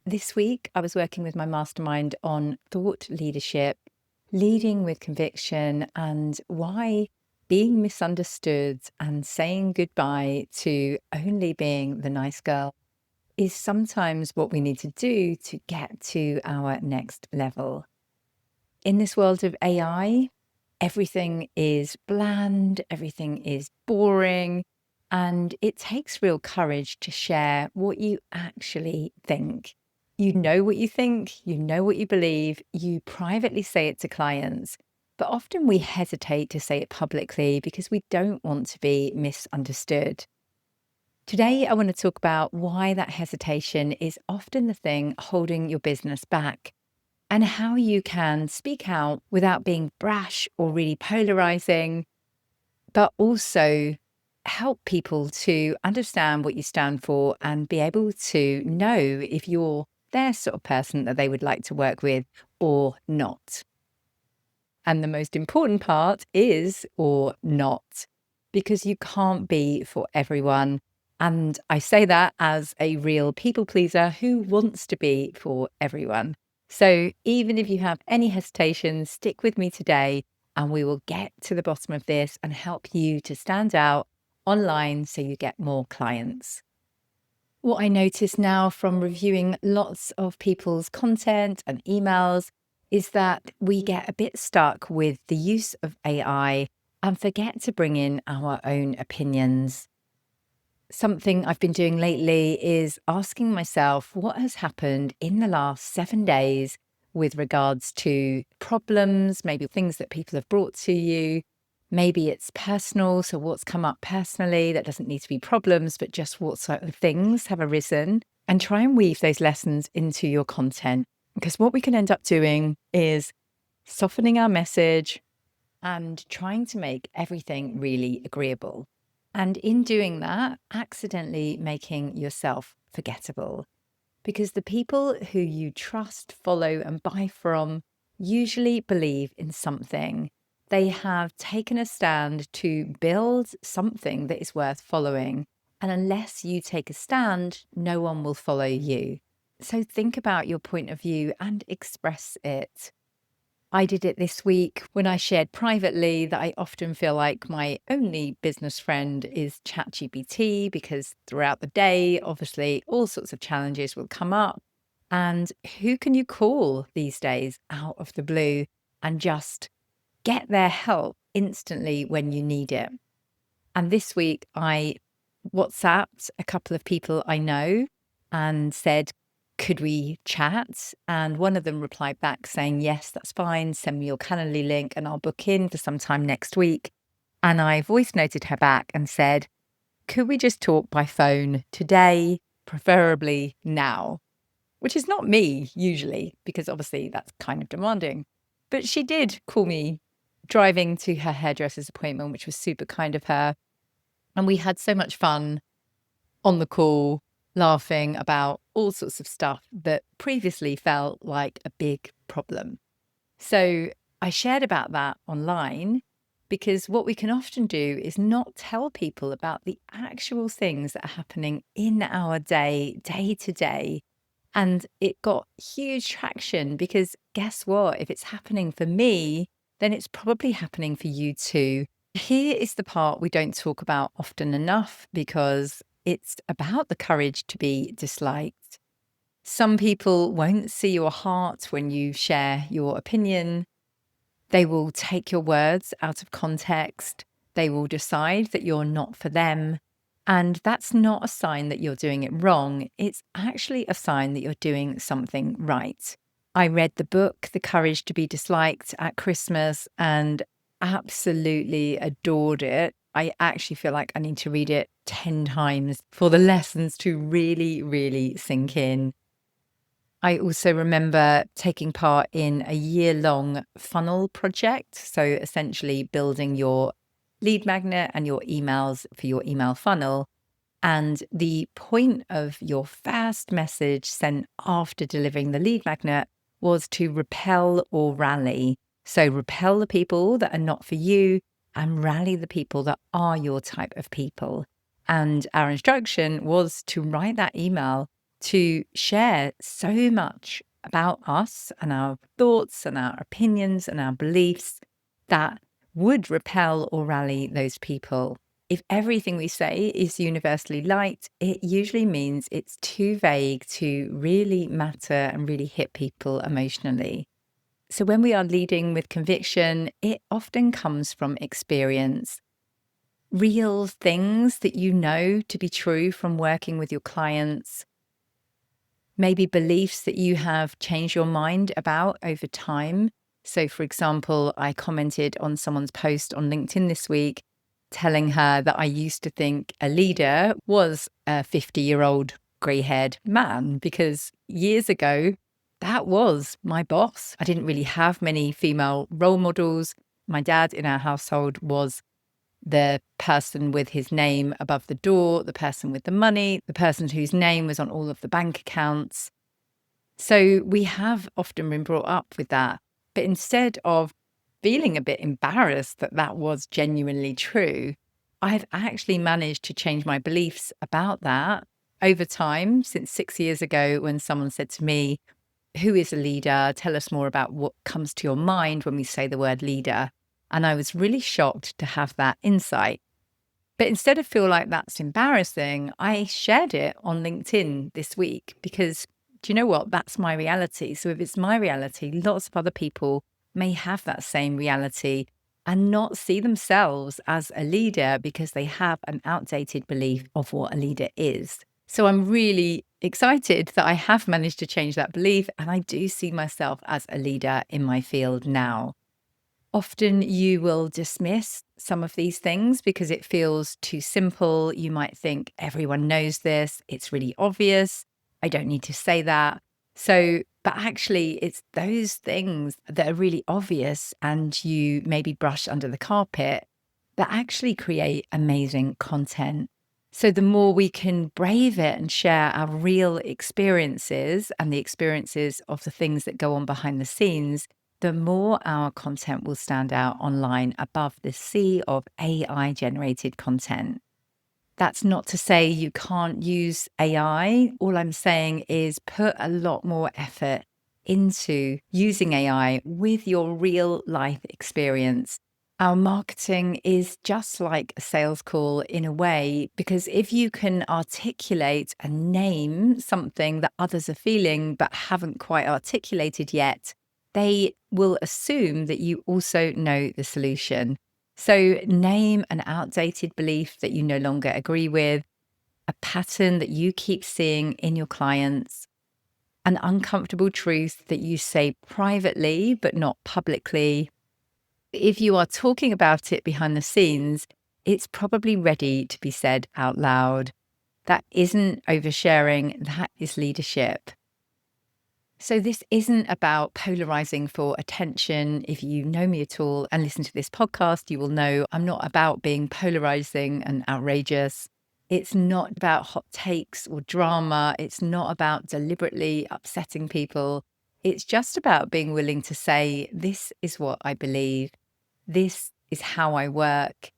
This week, I was working with my mastermind on thought leadership, leading with conviction, and why being misunderstood and saying goodbye to only being the nice girl is sometimes what we need to do to get to our next level. In this world of AI, everything is bland, everything is boring, and it takes real courage to share what you actually think. You know what you think, you know what you believe, you privately say it to clients, but often we hesitate to say it publicly because we don't want to be misunderstood. Today, I want to talk about why that hesitation is often the thing holding your business back and how you can speak out without being brash or really polarizing, but also help people to understand what you stand for and be able to know if you're their sort of person that they would like to work with or not. And the most important part is or not, because you can't be for everyone. And I say that as a real people pleaser who wants to be for everyone. So even if you have any hesitation, stick with me today and we will get to the bottom of this and help you to stand out online so you get more clients. What I notice now from reviewing lots of people's content and emails is that we get a bit stuck with the use of AI and forget to bring in our own opinions. Something I've been doing lately is asking myself what has happened in the last 7 days with regards to problems, maybe things that people have brought to you. Maybe it's personal, so what's come up personally that doesn't need to be problems, but just what sort of things have arisen, and try and weave those lessons into your content. Because what we can end up doing is softening our message and trying to make everything really agreeable. And in doing that, accidentally making yourself forgettable. Because the people who you trust, follow, and buy from usually believe in something. They have taken a stand to build something that is worth following. And unless you take a stand, no one will follow you. So think about your point of view and express it. I did it this week when I shared privately that I often feel like my only business friend is ChatGPT because throughout the day, obviously, all sorts of challenges will come up. And who can you call these days out of the blue and just get their help instantly when you need it? And this week, I WhatsApped a couple of people I know and said, could we chat? And one of them replied back saying, yes, that's fine. Send me your Calendly link and I'll book in for sometime next week. And I voice noted her back and said, could we just talk by phone today, preferably now? Which is not me usually, because obviously that's kind of demanding. But she did call me driving to her hairdresser's appointment, which was super kind of her. And we had so much fun on the call, laughing about all sorts of stuff that previously felt like a big problem. So I shared about that online because what we can often do is not tell people about the actual things that are happening in our day, day to day. And it got huge traction because guess what? If it's happening for me, then it's probably happening for you too. Here is the part we don't talk about often enough because it's about the courage to be disliked. Some people won't see your heart when you share your opinion. They will take your words out of context. They will decide that you're not for them. And that's not a sign that you're doing it wrong. It's actually a sign that you're doing something right. I read the book, The Courage to Be Disliked, at Christmas and absolutely adored it. I actually feel like I need to read it 10 times for the lessons to really, really sink in. I also remember taking part in a year-long funnel project. So essentially building your lead magnet and your emails for your email funnel. And the point of your first message sent after delivering the lead magnet was to repel or rally. So repel the people that are not for you and rally the people that are your type of people. And our instruction was to write that email to share so much about us and our thoughts and our opinions and our beliefs that would repel or rally those people. If everything we say is universally liked, it usually means it's too vague to really matter and really hit people emotionally. So when we are leading with conviction, it often comes from experience. Real things that you know to be true from working with your clients, maybe beliefs that you have changed your mind about over time. So, for example, I commented on someone's post on LinkedIn this week telling her that I used to think a leader was a 50-year-old grey haired man because years ago, that was my boss. I didn't really have many female role models. My dad in our household was the person with his name above the door, the person with the money, the person whose name was on all of the bank accounts. So we have often been brought up with that. But instead of feeling a bit embarrassed that that was genuinely true, I've actually managed to change my beliefs about that over time since 6 years ago when someone said to me, "Who is a leader? Tell us more about what comes to your mind when we say the word leader." And I was really shocked to have that insight. But instead of feel like that's embarrassing, I shared it on LinkedIn this week because do you know what? That's my reality. So if it's my reality, lots of other people may have that same reality and not see themselves as a leader because they have an outdated belief of what a leader is. So I'm really excited that I have managed to change that belief and I do see myself as a leader in my field now. Often you will dismiss some of these things because it feels too simple. You might think everyone knows this. It's really obvious. I don't need to say that. So, but actually, it's those things that are really obvious and you maybe brush under the carpet that actually create amazing content. So, the more we can brave it and share our real experiences and the experiences of the things that go on behind the scenes, the more our content will stand out online above the sea of AI generated content. That's not to say you can't use AI. All I'm saying is put a lot more effort into using AI with your real life experience. Our marketing is just like a sales call in a way, because if you can articulate and name something that others are feeling but haven't quite articulated yet, they will assume that you also know the solution. So name an outdated belief that you no longer agree with, a pattern that you keep seeing in your clients, an uncomfortable truth that you say privately but not publicly. If you are talking about it behind the scenes, it's probably ready to be said out loud. That isn't oversharing, that is leadership. So this isn't about polarizing for attention. If you know me at all and listen to this podcast, you will know I'm not about being polarizing and outrageous. It's not about hot takes or drama. It's not about deliberately upsetting people. It's just about being willing to say, this is what I believe. This is how I work.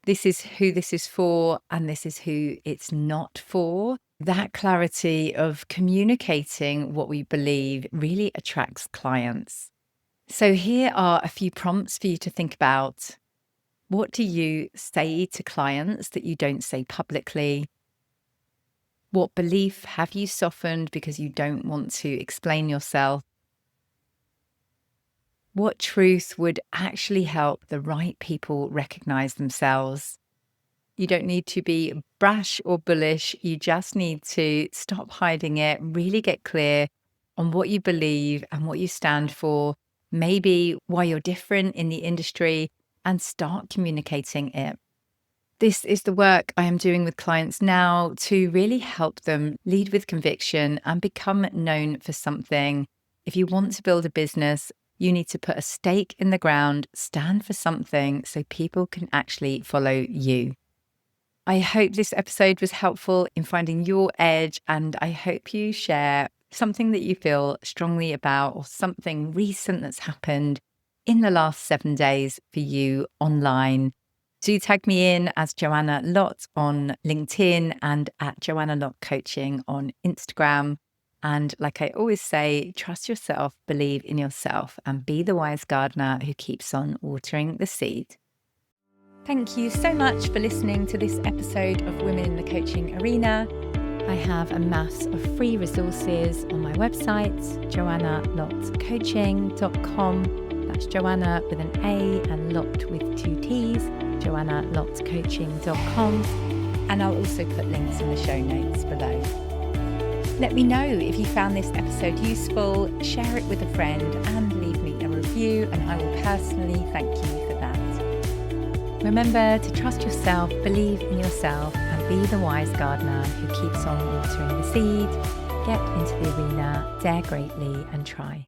This is who this is for, and this is who it's not for. That clarity of communicating what we believe really attracts clients. So, here are a few prompts for you to think about. What do you say to clients that you don't say publicly? What belief have you softened because you don't want to explain yourself? What truth would actually help the right people recognize themselves? You don't need to be brash or bullish. You just need to stop hiding it, really get clear on what you believe and what you stand for, maybe why you're different in the industry, and start communicating it. This is the work I am doing with clients now to really help them lead with conviction and become known for something. If you want to build a business, you need to put a stake in the ground, stand for something so people can actually follow you. I hope this episode was helpful in finding your edge, and I hope you share something that you feel strongly about or something recent that's happened in the last 7 days for you online. Do tag me in as Joanna Lott on LinkedIn and at Joanna Lott Coaching on Instagram. And like I always say, trust yourself, believe in yourself, and be the wise gardener who keeps on watering the seed. Thank you so much for listening to this episode of Women in the Coaching Arena. I have a mass of free resources on my website, joannalottcoaching.com. That's Joanna with an A and Lott with 2 T's, joannalottcoaching.com. And I'll also put links in the show notes below. Let me know if you found this episode useful, share it with a friend and leave me a review, and I will personally thank you for that. Remember to trust yourself, believe in yourself, and be the wise gardener who keeps on watering the seed. Get into the arena, dare greatly and try.